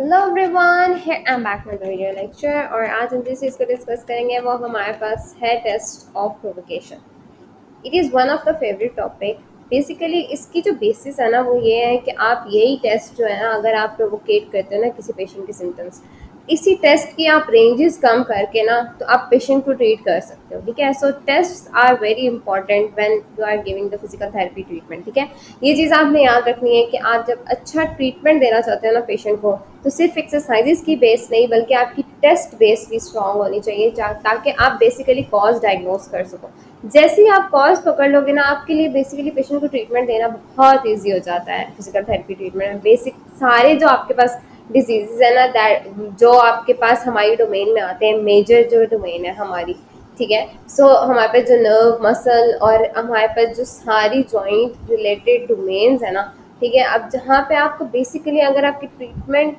Hello everyone, I am back with video lecture. और आज हम जिस चीज़ को डिस्कस करेंगे वो हमारे पास है test of provocation. It is one of the favourite topic. Basically इसकी जो बेसिस है ना वो ये है कि आप यही टेस्ट जो है ना, अगर आप प्रोवोकेट करते हो ना किसी पेशेंट के सिम्टम्स, इसी टेस्ट की आप रेंजेस कम करके ना तो आप पेशेंट को ट्रीट कर सकते हो। ठीक है, so test are very important when you are giving the physical therapy treatment. ठीक है, ये चीज़ आपने याद रखनी है कि आप जब अच्छा ट्रीटमेंट देना चाहते हो ना पेशेंट को, तो सिर्फ एक्सरसाइजेस की बेस नहीं बल्कि आपकी टेस्ट बेस भी स्ट्रांग होनी चाहिए ताकि आप बेसिकली कॉज डायग्नोस कर सको। जैसे ही आप कॉज पकड़ लोगे ना, आपके लिए बेसिकली पेशेंट को ट्रीटमेंट देना बहुत ईजी हो जाता है। फिजिकल थेरेपी ट्रीटमेंट में बेसिक सारे जो आपके पास डिजीजेज है ना, दैट जो आपके पास हमारी डोमेन में आते हैं, मेजर जो डोमेन है हमारी, ठीक है। सो हमारे पास जो नर्व, मसल और हमारे पास जो सारी जॉइंट रिलेटेड डोमेन्स है ना, ठीक है। अब जहाँ पे आपको बेसिकली अगर आपकी ट्रीटमेंट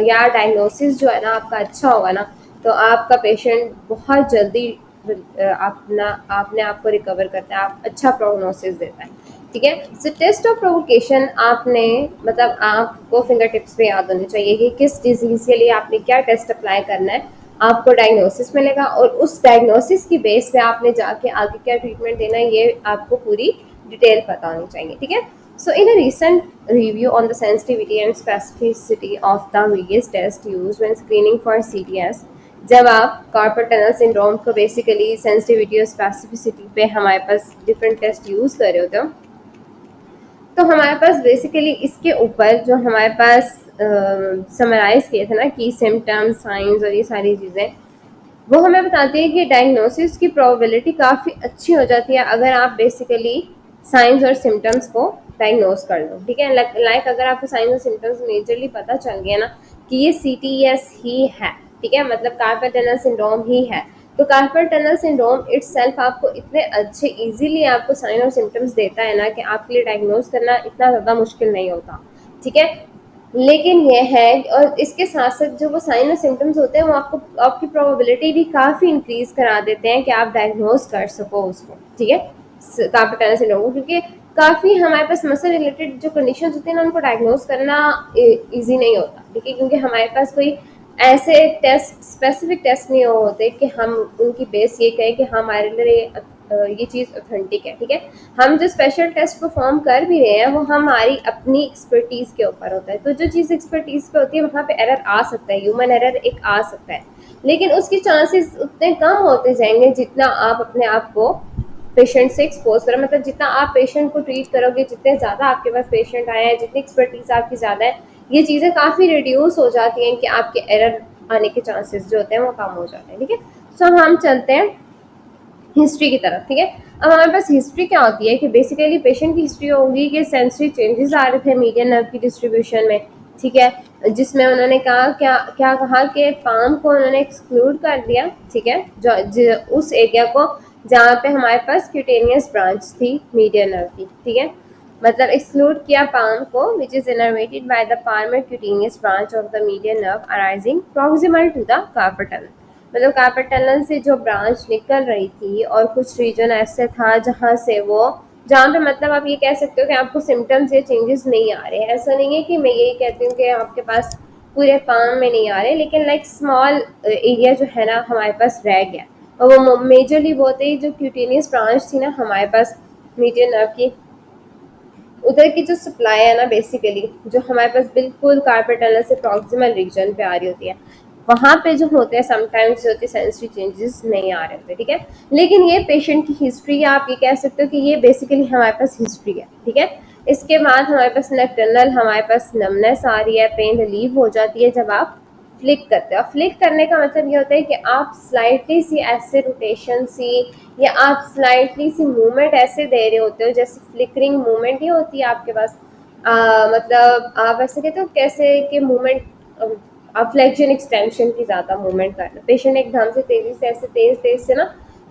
या डायग्नोसिस जो है ना आपका अच्छा होगा ना, तो आपका पेशेंट बहुत जल्दी अपना आपने आपको रिकवर करता है, आप अच्छा प्रोग्नोसिस देता है। ठीक है, सो टेस्ट ऑफ प्रोवोकेशन आपने मतलब आपको फिंगर टिप्स पे याद होनी चाहिए कि किस डिजीज़ के लिए आपने क्या टेस्ट अप्लाई करना है। आपको डायग्नोसिस मिलेगा और उस डायग्नोसिस की बेस पे आपने जाके आगे क्या ट्रीटमेंट देना है ये आपको पूरी डिटेल पता होनी चाहिए। ठीक है, so in a recent review on the sensitivity and specificity of the various tests used when screening for CTS, जब आप कार्पल टनल सिंड्रोम को बेसिकली सेंसिटिविटी और स्पेसिफिसिटी पे हमारे पास डिफरेंट टेस्ट यूज़ कर रहे होते हो, तो हमारे पास बेसिकली इसके ऊपर जो हमारे पास समराइज किए थे ना कि सिम्टम्स, साइंस और ये सारी चीज़ें, वो हमें बताती है कि डायग्नोसिस की प्रोबेबिलिटी काफ़ी अच्छी हो जाती है अगर आप बेसिकली साइंस और सिम्टम्स को डायग्नोस कर लो। ठीक है, लाइक अगर आपको साइंस और सिम्टम्स मेजरली पता चल गया ना कि ये CTS ही है, ठीक है, मतलब कार्पल टनल सिंड्रोम ही है, तो कार्पल टनल सिंड्रोम इटसेल्फ आपको इतने अच्छे इजीली आपको साइन और सिम्टम्स देता है ना कि आपके लिए डायग्नोस करना इतना ज़्यादा मुश्किल नहीं होता। ठीक है, लेकिन ये है और इसके साथ साथ जो वो साइन और सिम्टम्स होते हैं वो आपको आपकी प्रोबेबिलिटी भी काफ़ी इंक्रीज करा देते हैं कि आप डायग्नोस कर सको उसको। ठीक है, कार्पल टनल सिंड्रोम को, क्योंकि काफ़ी हमारे पास मसल रिलेटेड जो कंडीशन होती हैं ना उनको डायग्नोस करना ईजी नहीं होता। ठीक है, क्योंकि हमारे पास कोई ऐसे टेस्ट, स्पेसिफिक टेस्ट नहीं होते कि हम उनकी बेस ये कहें कि हमारे लिए ये चीज़ ऑथेंटिक है। ठीक है, हम जो स्पेशल टेस्ट परफॉर्म कर भी रहे हैं वो हमारी अपनी एक्सपर्टीज़ के ऊपर होता है। तो जो चीज़ एक्सपर्टीज़ पे होती है वहाँ पे एरर आ सकता है, ह्यूमन एरर एक आ सकता है, लेकिन उसके चांसेस उतने कम होते जाएंगे जितना आप अपने आप को पेशेंट से एक्सपोज करें। मतलब जितना आप पेशेंट को ट्रीट करोगे, जितने ज़्यादा आपके पास पेशेंट आए हैं, जितनी एक्सपर्टीज़ आपकी ज़्यादा है, ये चीज़ें काफ़ी रिड्यूस हो जाती हैं कि आपके एरर आने के चांसेस जो होते हैं वो कम हो जाते हैं। ठीक है, सो हम चलते हैं हिस्ट्री की तरफ। ठीक है, अब हमारे पास हिस्ट्री क्या होती है कि बेसिकली पेशेंट की हिस्ट्री होगी कि सेंसरी चेंजेस आ रहे थे मीडियन नर्व की डिस्ट्रीब्यूशन में। ठीक है, जिसमें उन्होंने कहा क्या क्या कहा कि पाम को उन्होंने एक्सक्लूड कर दिया। ठीक है, उस एरिया को जहाँ पे हमारे पास क्यूटेनियस ब्रांच थी मीडियन नर्व की। ठीक है, मतलब एक्सक्लूड किया पाम को, which is innervated by the palmar cutaneous branch of the median nerve arising proximal to the carpal tunnel. मतलब कार्पल टनल से जो ब्रांच निकल रही थी और कुछ रीजन ऐसे था जहाँ से वो, जहाँ पे मतलब आप ये कह सकते हो कि आपको सिम्टम्स या चेंजेस नहीं आ रहे हैं। ऐसा नहीं है कि मैं यही कहती हूँ कि आपके पास पूरे पाम में नहीं आ रहे, लेकिन लाइक स्मॉल एरिया जो है ना हमारे पास रह गया, और वो मेजरली वो थे जो क्यूटेनियस ब्रांच थी ना हमारे पास मीडियन नर्व की, उधर की जो सप्लाई है ना बेसिकली जो हमारे पास बिल्कुल कार्पल टनल से प्रॉक्सिमल रीजन पे आ रही होती है, वहाँ पे जो होते हैं समटाइम्स होती है सेंसरी चेंजेस नहीं आ रहे होते। ठीक है, लेकिन ये पेशेंट की हिस्ट्री है, आप ये कह सकते हो कि ये बेसिकली हमारे पास हिस्ट्री है। ठीक है, इसके बाद हमारे पास नक्टर्नल, हमारे पास नमनेस आ रही है, पेन रिलीव हो जाती है जब आप फ्लिक करते हो। फ्लिक करने का मतलब ये होता है कि आप स्लाइटली सी ऐसे रोटेशन सी या आप स्लाइटली सी मूवमेंट ऐसे दे रहे होते हो जैसे फ्लिकरिंग मूवमेंट ही होती है आपके पास। मतलब आप ऐसे कहते हो कैसे कि मूवमेंट, आप फ्लेक्शन एक्सटेंशन की ज़्यादा मूवमेंट करना, पेशेंट एकदम से तेज़ी से ऐसे तेज़ से ना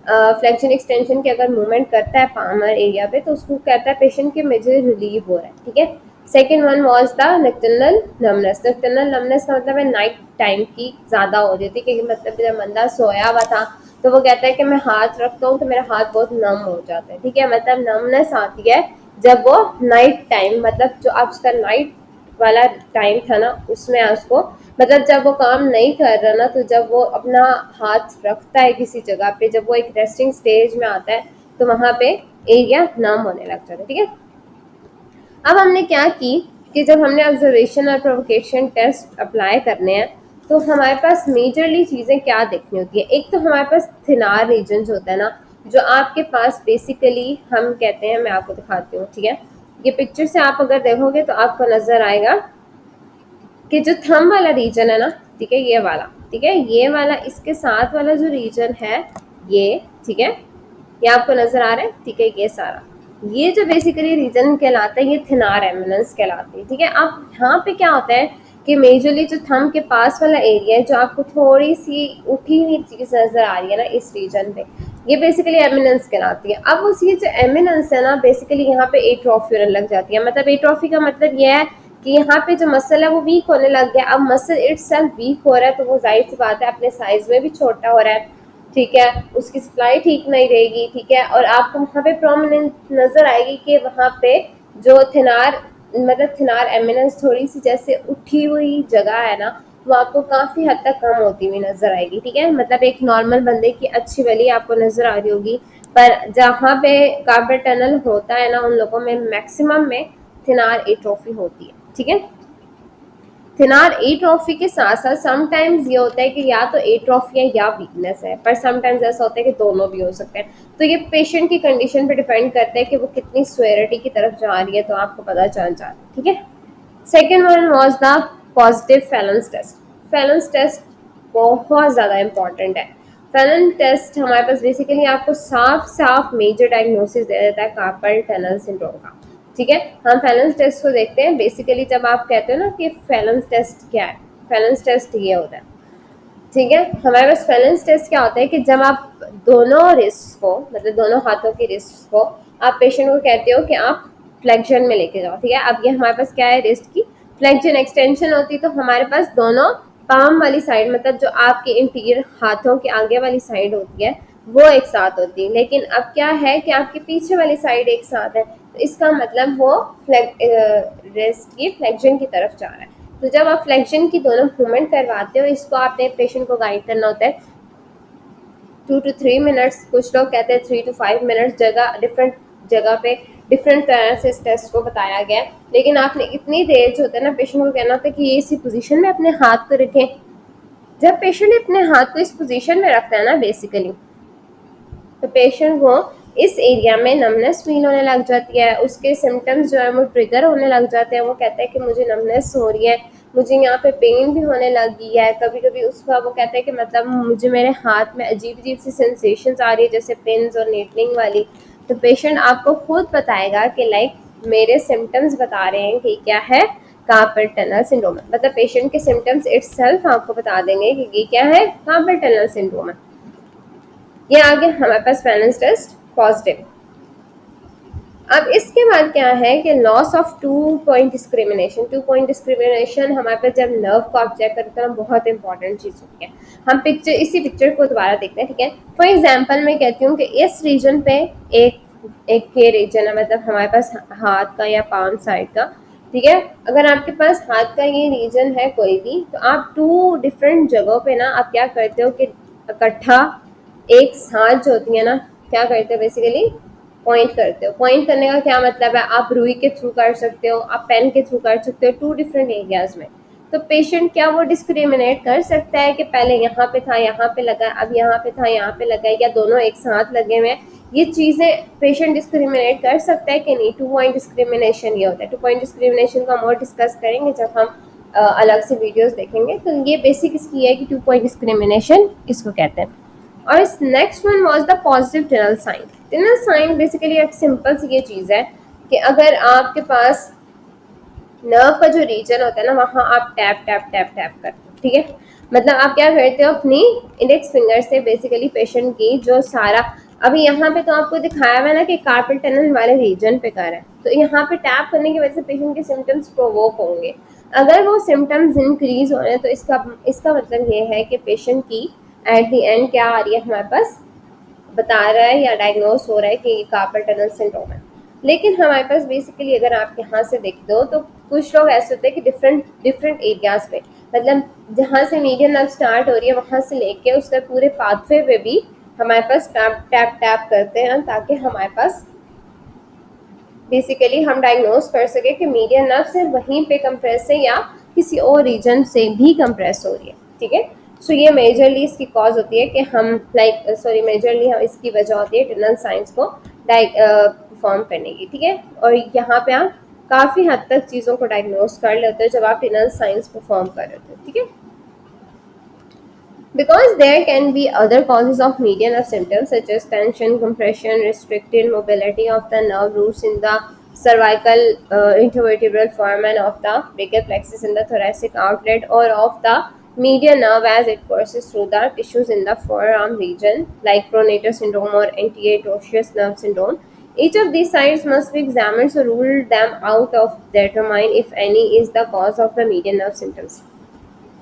फ्लेक्शन एक्सटेंशन की अगर मूवमेंट करता है पामर एरिया पे, तो उसको कहता है पेशेंट के मुझे रिलीव हो रहा है। ठीक है, second one was the nocturnal numbness. Nocturnal numbness का मतलब है नाइट टाइम की ज़्यादा हो रही थी, क्योंकि मतलब जब बंदा सोया हुआ था तो वो कहता है कि मैं हाथ रखता हूँ तो मेरा हाथ बहुत नम हो जाता है। ठीक है, मतलब नमनेस आती है जब वो नाइट टाइम, मतलब जो आपका नाइट वाला टाइम था ना, उसमें उसको मतलब जब वो काम नहीं कर रहा ना, तो जब वो अपना हाथ रखता है किसी जगह पे, जब वो एक रेस्टिंग स्टेज में आता है, तो वहां पे एरिया नम होने लग जाता है। ठीक है, अब हमने क्या की कि जब हमने ऑब्जर्वेशन और प्रोवोकेशन टेस्ट अप्लाई करने हैं, तो हमारे पास मेजरली चीज़ें क्या देखनी होती है। एक तो हमारे पास थिनार रीजन होता है ना, जो आपके पास बेसिकली हम कहते हैं, मैं आपको दिखाती हूँ। ठीक है, ये पिक्चर से आप अगर देखोगे तो आपको नजर आएगा कि जो थंब वाला रीजन है ना, ठीक है, ये वाला, ठीक है, ये वाला, इसके साथ वाला जो रीजन है ये, ठीक है, ये आपको नजर आ रहा है। ठीक है, ये सारा, ये जो बेसिकली रीजन कहलाता है, ये थिनार एमिनेंस कहलाती है। ठीक है, अब यहाँ पे क्या होता है कि मेजरली जो थंब के पास वाला एरिया है, जो आपको थोड़ी सी उठी हुई चीज नजर आ रही है ना इस रीजन पे, ये बेसिकली एमिनेंस कहलाती है। अब उस ये जो एमिनेंस है ना, बेसिकली यहाँ पे एट्रोफी होने लग जाती है। मतलब एट्रोफी का मतलब ये है कि यहाँ पे जो मसल है वो वीक होने लग गया। अब मसल इटसेल्फ वीक हो रहा है, तो वो जाहिर सी बात है अपने साइज में भी छोटा हो रहा है। ठीक है, उसकी सप्लाई ठीक नहीं रहेगी। ठीक है, और आपको वहाँ पे प्रोमिनेंट नजर आएगी कि वहाँ पे जो थिनार, मतलब थिनार एमिनेंस थोड़ी सी जैसे उठी हुई जगह है ना, वो आपको काफी हद तक कम होती हुई नजर आएगी। ठीक है, मतलब एक नॉर्मल बंदे की अच्छी वाली आपको नजर आ रही होगी, पर जहाँ पे कार्पल टनल होता है ना, उन लोगों में मैक्सिमम में थिनार एट्रोफी होती है। ठीक है, थिनार एट्रोफी के साथ साथ समटाइम्स ये होता है कि या तो एट्रोफी है या वीकनेस है, पर समटाइम्स ऐसा होता है कि दोनों भी हो सकते हैं। तो ये पेशेंट की कंडीशन पे डिपेंड करता है कि वो कितनी स्वेरिटी की तरफ जा रही है, तो आपको पता चल जाता है। ठीक है, second one was the positive Phalen's test. Phalen's test बहुत ज़्यादा इंपॉर्टेंट है। फैलन टेस्ट हमारे पास बेसिकली आपको साफ साफ मेजर डायग्नोसिस दे देता है कार्पल टनल सिंड्रोम का। ठीक है, हम फैलेंस टेस्ट को देखते हैं। बेसिकली जब आप कहते हो ना कि फैलेंस टेस्ट क्या है, फैलेंस टेस्ट ये होता है। ठीक है, हमारे पास फैलेंस टेस्ट क्या होता है कि जब आप दोनों रिस्ट को, मतलब दोनों हाथों की रिस्ट को, आप पेशेंट को कहते हो कि आप फ्लेक्शन में लेके जाओ। ठीक है, अब ये हमारे पास क्या है, रिस्ट की फ्लेक्शन एक्सटेंशन होती है, तो हमारे पास दोनों पाम वाली साइड, मतलब जो आपके इंटीरियर हाथों के आगे वाली साइड होती है, वो एक साथ होती है। लेकिन अब क्या है कि आपके पीछे वाली साइड एक साथ है, तो इसका मतलब वो रिस्ट की फ्लेक्शन की तरफ जा रहा है। तो जब आप फ्लेक्शन की दोनों मूवमेंट करवाते हो, इसको आपने पेशेंट को गाइड करना होता है 2 to 3 मिनट्स, कुछ लोग कहते हैं 3 to 5 मिनट्स, जगह डिफरेंट जगह पे डिफरेंट तरह से इस टेस्ट को बताया गया है। लेकिन आपने इतनी देर जो होता है ना, पेशेंट को कहना होता है कि ये इसी पोजीशन में अपने हाथ को रखें। जब पेशेंट अपने हाथ को इस पोजीशन में रखता है ना बेसिकली, तो पेशेंट को इस एरिया में नमनेस फील होने लग जाती है। उसके सिम्टम्स जो है वो ट्रिगर होने लग जाते हैं। वो कहता है कि मुझे नमनेस हो रही है, मुझे यहाँ पे पेन भी होने लगी है। कभी कभी उसका वो कहता है कि मतलब मुझे मेरे हाथ में अजीब अजीब सी सेंसेशंस आ रही है, जैसे पिन्स और नीडलिंग वाली। तो पेशेंट आपको खुद बताएगा कि लाइक मेरे सिम्टम्स बता रहे हैं कि क्या है, कार्पल टनल सिंड्रोम है। मतलब पेशेंट के सिम्टम्स इटसेल्फ आपको बता देंगे कि ये क्या है, कार्पल टनल सिंड्रोम है। ये आ गया हमारे पास बैलेंस टेस्ट पॉजिटिव। अब इसके बाद क्या है कि loss of 2 point discrimination. 2 point discrimination हमारे पास जब नर्व को आप चेक करते हैं, बहुत इंपॉर्टेंट चीज़ होती है। हम पिक्चर, इसी पिक्चर को दोबारा देखते हैं। ठीक है, फॉर एग्जांपल मैं कहती हूँ कि इस रीजन पे एक एक के रीजन है, मतलब हमारे पास हाथ का या पाम साइड का। ठीक है, अगर आपके पास हाथ का ये रीजन है कोई भी, तो आप 2 डिफरेंट जगहों पे ना आप क्या करते हो कि इकट्ठा एक साथ जो होती है ना, क्या करते हो बेसिकली पॉइंट करते हो। पॉइंट करने का क्या मतलब है, आप रुई के थ्रू कर सकते हो, आप पेन के थ्रू कर सकते हो, 2 डिफरेंट एरियाज में। तो पेशेंट क्या वो डिस्क्रिमिनेट कर सकता है कि पहले यहाँ पे था यहाँ पे लगा, अब यहाँ पे था यहाँ पे लगा, या दोनों एक साथ लगे हुए हैं। ये चीज़ें पेशेंट डिस्क्रिमिनेट कर सकता है कि नहीं। 2 पॉइंट डिस्क्रिमिनेशन ये होता है। 2 पॉइंट डिस्क्रिमिनेशन का हम और डिस्कस करेंगे जब हम अलग से वीडियोस देखेंगे। तो ये बेसिक इसकी है कि 2 पॉइंट डिस्क्रिमिनेशन इसको कहते हैं। और इस next one was the positive tunnel sign. Tunnel sign basically एक सिंपल सी ये चीज़ है कि अगर आपके पास नर्व का जो रीजन होता है ना, वहाँ आप टैप टैप टैप टैप करते हो। ठीक है, मतलब आप क्या करते हो, अपनी इंडेक्स फिंगर से बेसिकली पेशेंट की जो सारा, अभी यहाँ पे तो आपको दिखाया हुआ है ना कि कार्पल टनल वाले रीजन पे कर है, तो यहाँ पे टैप करने की वजह से पेशेंट के सिम्टम्स प्रोवोक होंगे। अगर वो सिम्टम्स इंक्रीज हो रहे हैं, तो इसका इसका मतलब ये है कि पेशेंट की एट द एंड क्या आ रही है हमारे पास, बता रहा है या डायग्नोस हो रहा है कि ये कार्पल टनल सिंड्रोम है। लेकिन हमारे पास बेसिकली अगर आप यहाँ से देख दो तो कुछ लोग ऐसे होते हैं कि डिफरेंट डिफरेंट एरियाज पे, मतलब जहाँ से मीडियन नर्व स्टार्ट हो रही है वहाँ से लेके उसके पूरे पाथवे पे भी हमारे पास टैप टैप टैप करते हैं, ताकि हमारे पास बेसिकली हम डायग्नोज कर सके कि मीडियन नर्व सिर्फ वहीं पे कंप्रेस है या किसी और रीजन से भी कंप्रेस हो रही है, ठीक है। सो ये मेजरली इसकी कॉज होती है कि हम मेजरली हम इसकी वजह होती है टनल साइंस को परफॉर्म करने की, ठीक है। और यहाँ पे आप काफ़ी हद तक चीज़ों को डायग्नोज कर लेते हो जब आप टनल साइंस परफॉर्म कर रहे हो, ठीक है। Because there can be other causes of median nerve symptoms such as tension, compression, restricted mobility of the nerve roots in the cervical intervertebral foramen of the brachial plexus in the thoracic outlet, or of the median nerve as it courses through the tissues in the forearm region, like pronator syndrome or anterior tortious nerve syndrome. Each of these signs must be examined to rule them out of determine if any is the cause of the median nerve symptoms.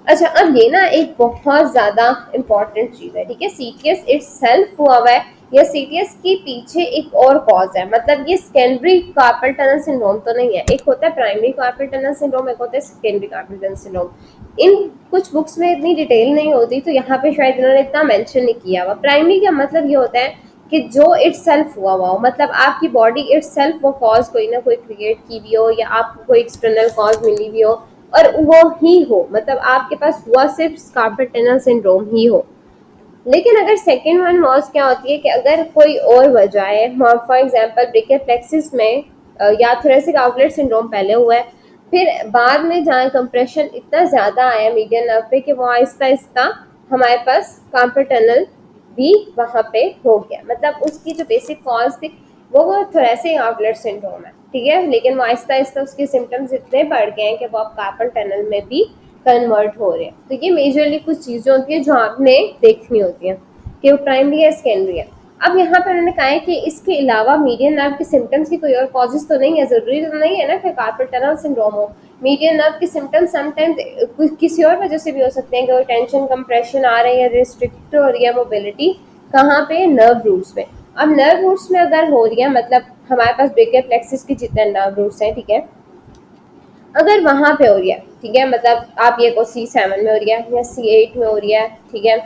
अच्छा, अब ये ना एक बहुत ज़्यादा important चीज़ है, ठीक है। सीटीएस इटसेल्फ हुआ हुआ है या सीटीएस के पीछे एक और कॉज है, मतलब ये सेकेंडरी कार्पल टनल सिंड्रोम तो नहीं है। एक होता है प्राइमरी कार्पल टनल सिंड्रोम, एक होता है सेकेंडरी कार्पल टनल सिंड्रोम। इन कुछ बुक्स में इतनी डिटेल नहीं होती, तो यहाँ पे शायद इन्होंने इतना मेंशन नहीं किया हुआ। प्राइमरी का मतलब ये होता है कि जो इटसेल्फ हुआ हुआ हो, मतलब आपकी बॉडी इटसेल्फ वो कॉज कोई ना कोई क्रिएट की भी हो या आपको कोई एक्सटर्नल कॉज मिली भी हो और वो ही हो, मतलब आपके पास हुआ सिर्फ कार्पल टनल सिंड्रोम ही हो। लेकिन अगर सेकेंड वन वॉज क्या होती है कि अगर कोई और वजह है, फॉर एग्जांपल ब्रेकियल प्लेक्सिस में या थोरेसिक आउटलेट सिंड्रोम पहले हुआ है, फिर बाद में जहाँ कंप्रेशन इतना ज़्यादा आया मीडियन नर्व पे कि वो आहिस्ता आहिस्ता हमारे पास कार्पल टनल भी वहाँ पे हो गया, मतलब उसकी जो बेसिक कॉज थी वो थोरेसिक आउटलेट सिंड्रोम है, ठीक है। लेकिन वो आहिस्ता आहिस्ता उसके सिम्टम्स इतने बढ़ गए हैं कि वो अब कार्पल टनल में भी कन्वर्ट हो रहे हैं। तो ये मेजरली कुछ चीज़ें होती हैं जो आपने देखनी होती हैं कि वो प्राइमरी है सेकेंडरी है। अब यहाँ पर उन्होंने कहा है कि इसके अलावा मीडियन नर्व के सिम्टम्स की कोई और कॉजेज तो नहीं है, ज़रूरी तो नहीं है ना कि कार्पल टनल सिंड्रोम हो। मीडियन नर्व के सिम्टम्स समटाइम्स किसी और वजह से भी हो सकते हैं कि वो टेंशन कंप्रेशन आ रही है, रिस्ट्रिक्ट हो रही है मोबिलिटी, कहाँ पे, नर्व रूट्स पे। अब नर्व रूट्स में अगर हो रही है, मतलब हमारे पास ब्रेकियल प्लेक्सिस के जितने नर्व रूट्स हैं, ठीक है, अगर वहाँ पे हो रही है, ठीक है, मतलब आप ये को C7 में हो रही है या C8 में हो रही है, ठीक है।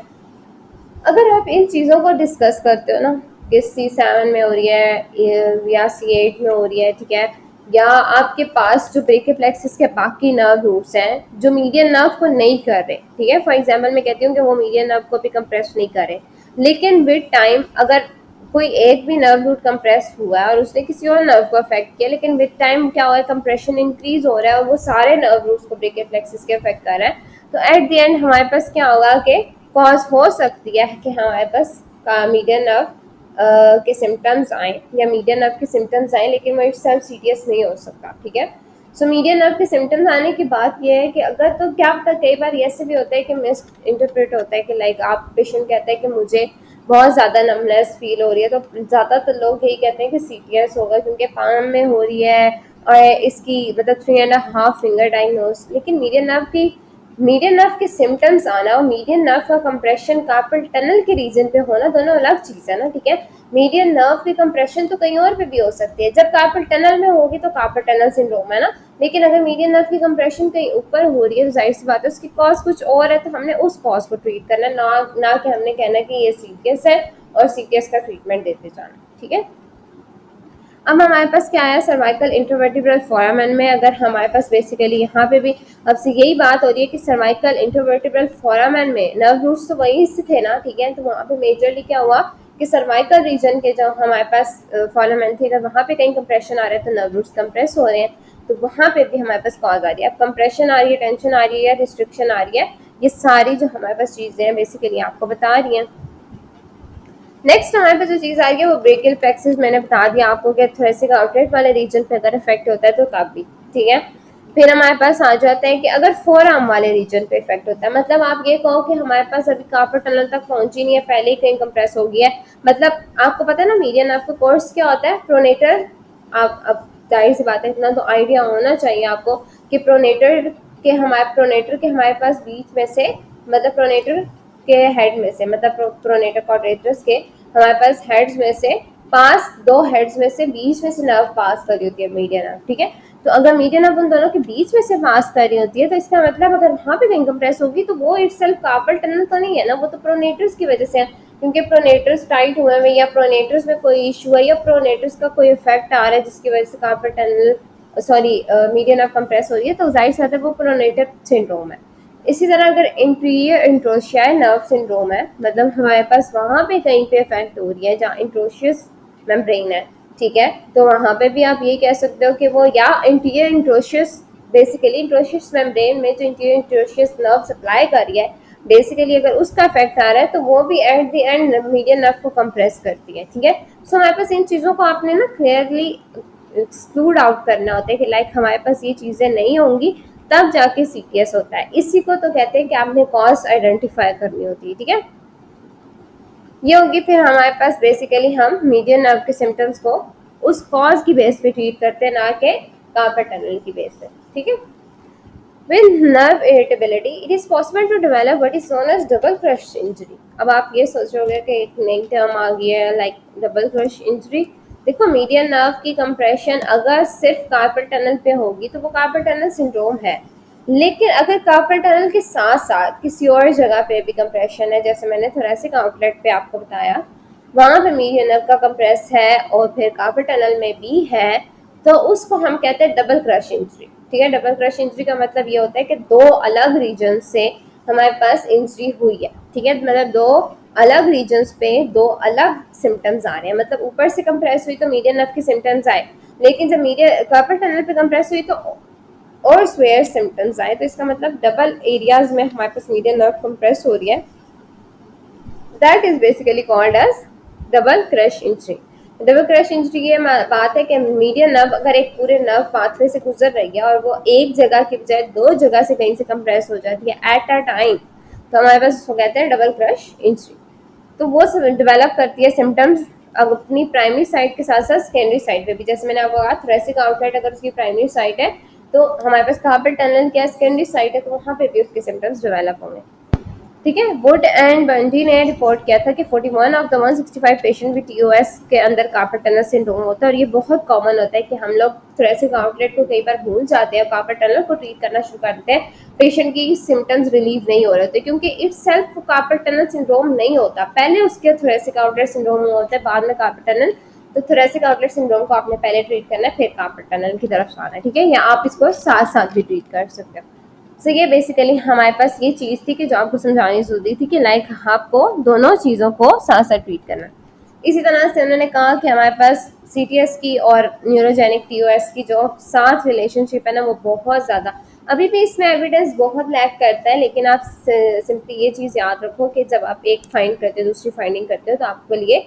अगर आप इन चीज़ों को डिस्कस करते हो ना कि C7 में हो रही है या C8 में हो रही है, ठीक है, या आपके पास जो ब्रेकियल प्लेक्सिस के बाकी नर्व रूट्स हैं जो मीडियन नर्व को नहीं कर रहे, ठीक है, फॉर एग्जांपल मैं कहती हूँ कि वो मीडियन नर्व को भी कंप्रेस नहीं कर रहे, लेकिन विद टाइम अगर कोई एक भी नर्व रूट कंप्रेस हुआ है और उसने किसी और नर्व को अफेक्ट किया, लेकिन विद टाइम क्या हुआ है, कंप्रेशन इंक्रीज हो रहा है और वो सारे नर्व रूट्स को ब्रेकियल प्लेक्सिस के अफेक्ट कर रहा है, तो एट द एंड हमारे पास क्या होगा कि कॉज हो सकती है कि हमारे पास मीडियन नर्व के सिम्टम्स आए या मीडियन नर्व के सिम्टम्स आए, लेकिन वो इटसेल्फ सीरियस नहीं हो सकता, ठीक है। सो मीडियन नर्व के सिम्टम्स आने की बात यह है कि अगर, तो क्या पता कई बार ऐसे भी होता है कि मिस इंटरप्रेट होता है कि लाइक आप पेशेंट कहता है कि मुझे बहुत ज़्यादा नमनेस फील हो रही है, तो ज़्यादातर लोग यही कहते हैं कि सीटीएस होगा क्योंकि पाम में हो रही है और इसकी मतलब 3.5 फिंगर डायग्नोस। लेकिन मीडियन नर्व के सिम्टम्स आना और मीडियन नर्व का कंप्रेशन कार्पल टनल के रीजन पे होना दोनों अलग चीज़ है ना, ठीक है। मीडियन नर्व की कंप्रेशन तो कहीं और पे भी हो सकती है, जब कार्पल टनल में होगी तो कार्पल टनल सिंड्रोम है ना, लेकिन अगर मीडियन नर्व की कंप्रेशन कहीं ऊपर हो रही है तो जाहिर सी बात है उसकी कॉज कुछ और है, तो हमने उस कॉज को ट्रीट करना, ना कि हमने कहना कि ये सीटीएस है और सीटीएस का ट्रीटमेंट देते जाना, ठीक है। अब हमारे पास क्या है, सर्वाइकल इंटरवर्टिब्रल फोरामेन में अगर हमारे पास बेसिकली यहाँ पे भी अब से यही बात हो रही है कि सर्वाइकल इंटरवर्टिब्रल फोरामेन में नर्व रूट्स तो वहीं से थे ना, ठीक है, तो वहाँ पे मेजरली क्या हुआ कि सर्वाइकल रीजन के जो हमारे पास फोरामेन थे, अगर वहाँ पे कहीं कंप्रेशन आ रहा है तो नर्व रूट्स कंप्रेस हो रहे हैं, तो वहाँ पे भी हमारे पास कॉज आ रही है। अब कंप्रेशन आ रही है, टेंशन आ रही है या रिस्ट्रिक्शन आ रही है, ये सारी जो हमारे पास चीज़ें हैं बेसिकली आपको बता रही हैं। नेक्स्ट हमारे पास जो चीज़ आ रही है वो ब्रेकियल प्लेक्सिस, मैंने बता दिया आपको कि थोरेसिक आउटलेट वाले रीजन पे अगर इफेक्ट होता है तो कब भी, ठीक है। फिर हमारे पास आ जाते हैं कि अगर फोर आर्म वाले रीजन पे इफेक्ट होता है, मतलब आप ये कहो कि हमारे पास अभी कार्पल टनल तक पहुंची नहीं है, पहले ही कहीं कंप्रेस हो गया है, मतलब आपको पता है ना मीडियन आपका कोर्स क्या होता है, प्रोनेटर। आप अब जाहिर सी बात है इतना तो आइडिया होना चाहिए आपको कि प्रोनेटर के हमारे पास बीच में से, मतलब प्रोनेटर के हेड में से, मतलब प्रोनेटर क्वाड्रेटस के हमारे पास हेड्स में से पास, दो हेड्स में से बीच में से नर्व पास कर रही होती है मीडियन नर्व, ठीक है। तो अगर मीडियन अब उन दोनों के बीच में से पास कर रही होती है तो इसका मतलब अगर वहां पे कहीं कंप्रेस होगी तो वो इट सेल्फ कार्पल टनल तो नहीं है ना, वो तो प्रोनेटर्स की वजह से है, क्योंकि प्रोनेटर्स टाइट हुए हैं या प्रोनेटर्स में कोई इशू है या प्रोनेटर्स का कोई इफेक्ट आ रहा है जिसकी वजह से कार्पल टनल सॉरी मीडियन अब कंप्रेस हो रही है, तो जाहिर सी बात है वो प्रोनेटर सिंड्रोम है। इसी तरह अगर इंटीरियर इंट्रोशियल नर्व सिंड्रोम है, मतलब हमारे पास वहां पे कहीं पे इफेक्ट हो रही है जहाँ इंट्रोशियस मेम्ब्रेन है, ठीक है, तो वहां पे भी आप ये कह सकते हो कि वो या interior interosseous, basically interosseous membrane में जो इंटीरियर इंट्रोशियस नर्व सप्लाई कर रही है, बेसिकली अगर उसका इफेक्ट आ रहा है तो वो भी at the end median nerve को कंप्रेस करती है, ठीक है। सो हमारे पास इन चीज़ों को आपने ना क्लियरली एक्सक्लूड आउट करना होता है कि लाइक हमारे पास ये चीज़ें नहीं होंगी तब जाके सीटीएस होता है। इसी को तो कहते हैं कि आपने कॉज आइडेंटिफाई करनी होती है, ठीक है। ये होगी फिर हमारे पास बेसिकली हम मीडियन नर्व के सिम्टम्स को उस कॉज की बेस पे ट्रीट करते हैं, ना कि कार्पल टनल की बेस पे, ठीक है। With nerve irritability, it is possible to develop what is known as double crush injury. अब आप ये सोच रहे कि एक नई टर्म आ गई है लाइक डबल क्रश इंजरी। देखो मीडियन नर्व की कंप्रेशन अगर सिर्फ कार्पल टनल पे होगी तो वो कार्पल टनल सिंड्रोम है, लेकिन अगर कार्पल टनल के साथ साथ किसी और जगह पे भी कंप्रेशन है, जैसे मैंने थोरेसिक आउटलेट पे आपको बताया वहां पे मीडियन नर्व का कंप्रेस है और फिर कार्पल टनल में भी है, तो उसको हम कहते हैं डबल क्रश इंजरी, ठीक है। डबल क्रश इंजरी का मतलब ये होता है कि दो अलग रीजन से हमारे पास इंजरी हुई है, ठीक है, मतलब दो अलग रीजन्स पे दो अलग सिम्टम्स आ रहे हैं, मतलब ऊपर से कंप्रेस हुई तो मीडियन नर्व के सिम्टम्स आए, लेकिन जब मीडियन कार्पल टनल पे कंप्रेस हुई तो और स्वेयर सिम्टम्स आए, तो इसका मतलब डबल एरियाज में हमारे पास मीडियन नर्व कंप्रेस हो रही है, that is basically called as double crush injury. Double crush injury की बात है कि मीडियन नर्व अगर एक पूरे नर्व पाथवे से गुजर रही है और वो एक जगह की बजाय दो जगह से कहीं से कंप्रेस हो जाती है एट अ टाइम, तो हमारे पास उसको कहते हैं डबल क्रश इंजरी। तो वो डेवलप करती है सिम्टम्स अब अपनी प्राइमरी साइट के साथ साथ सेकेंडरी साइट पे भी, जैसे मैंने आपको कहा थोरेसिक आउटलेट अगर उसकी प्राइमरी साइट है तो हमारे पास कार्पल टनल क्या सेकेंडरी साइट है, तो वहाँ पे भी उसके सिम्टम्स डेवलप होंगे, ठीक है। वुड एंड बंडी ने रिपोर्ट किया था कि 41 of the 165 patient with TOS के अंदर कार्पल टनल सिंड्रोम होता है, और ये बहुत कॉमन होता है कि हम लोग थोरेसिक आउटलेट को कई बार भूल जाते हैं, कार्पल टनल को ट्रीट करना शुरू कर देते हैं, पेशेंट की सिम्टम्स रिलीव नहीं हो रहे होते क्योंकि it self carpal tunnel syndrome नहीं होता, पहले उसके थोरेसिक आउटलेट सिंड्रोम होता है बाद में कार्पल टनल। तो थोरेसिक आउटलेट सिंड्रोम को आपने पहले ट्रीट करना है फिर कार्पल टनल की तरफ आना है, ठीक है, या आप इसको साथ साथ भी ट्रीट कर सकते हो। सो ये बेसिकली हमारे पास ये चीज़ थी कि जो आपको समझानी जरूरी थी कि लाइक आपको दोनों चीज़ों को साथ साथ ट्रीट करना। इसी तरह से उन्होंने कहा कि हमारे पास सीटीएस की और न्यूरोजेनिक टीओएस की जो साथ रिलेशनशिप है ना वो बहुत ज़्यादा, अभी भी इसमें एविडेंस बहुत लैक करता है, लेकिन आप सिंपली ये चीज़ याद रखो कि जब आप एक फाइंड करते हो दूसरी फाइंडिंग करते हो तो आपके लिए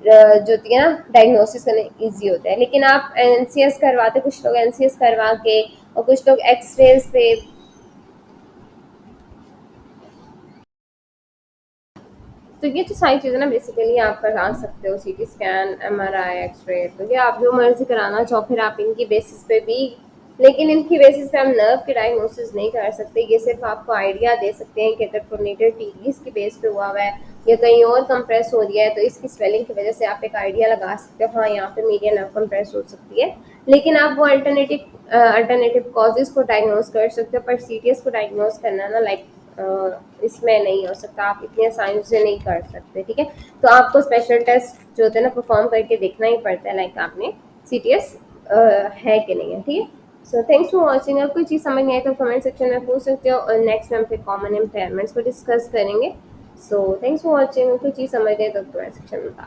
जो होती है ना डायग्नोसिस करने ईजी होता है। लेकिन आप एनसीएस करवाते, कुछ लोग एनसीएस करवा के और कुछ लोग एक्सरेज पे, तो ये जो सारी चीज़ें ना बेसिकली आप करा सकते हो, सीटी स्कैन, एमआरआई, एक्सरे, तो ये आप जो मर्जी कराना चाहो फिर आप इनकी बेसिस पे भी, लेकिन इनकी बेसिस पे हम नर्व की डायग्नोसिस नहीं कर सकते, ये सिर्फ आपको आइडिया दे सकते हैं कि अगर प्रोनेटर टीबीज की बेस पे हुआ है या कहीं और कंप्रेस हो रही है तो इसकी स्वेलिंग की वजह से आप एक आइडिया लगा सकते हो हाँ यहाँ पे मीडियन नर्व कंप्रेस हो सकती है, लेकिन आप वो अल्टरनेटिव कॉजेज को डायग्नोस कर सकते हो, पर सीटीएस को डायग्नोस करना ना लाइक इसमें नहीं हो सकता, आप इतनी आसानी से नहीं कर सकते, ठीक है। तो आपको स्पेशल टेस्ट जो होते हैं ना परफॉर्म करके देखना ही पड़ता है लाइक आपने सीटीएस है कि नहीं है, ठीक है। So thanks for watching. अगर कोई चीज़ समझ नहीं आई तो कमेंट सेक्शन में पूछ सकते हो और नेक्स्ट में हम फिर कॉमन इम्पेयरमेंट्स को डिस्कस करेंगे। So thanks for watching. कोई चीज़ समझ नहीं तो कमेंट सेक्शन में बता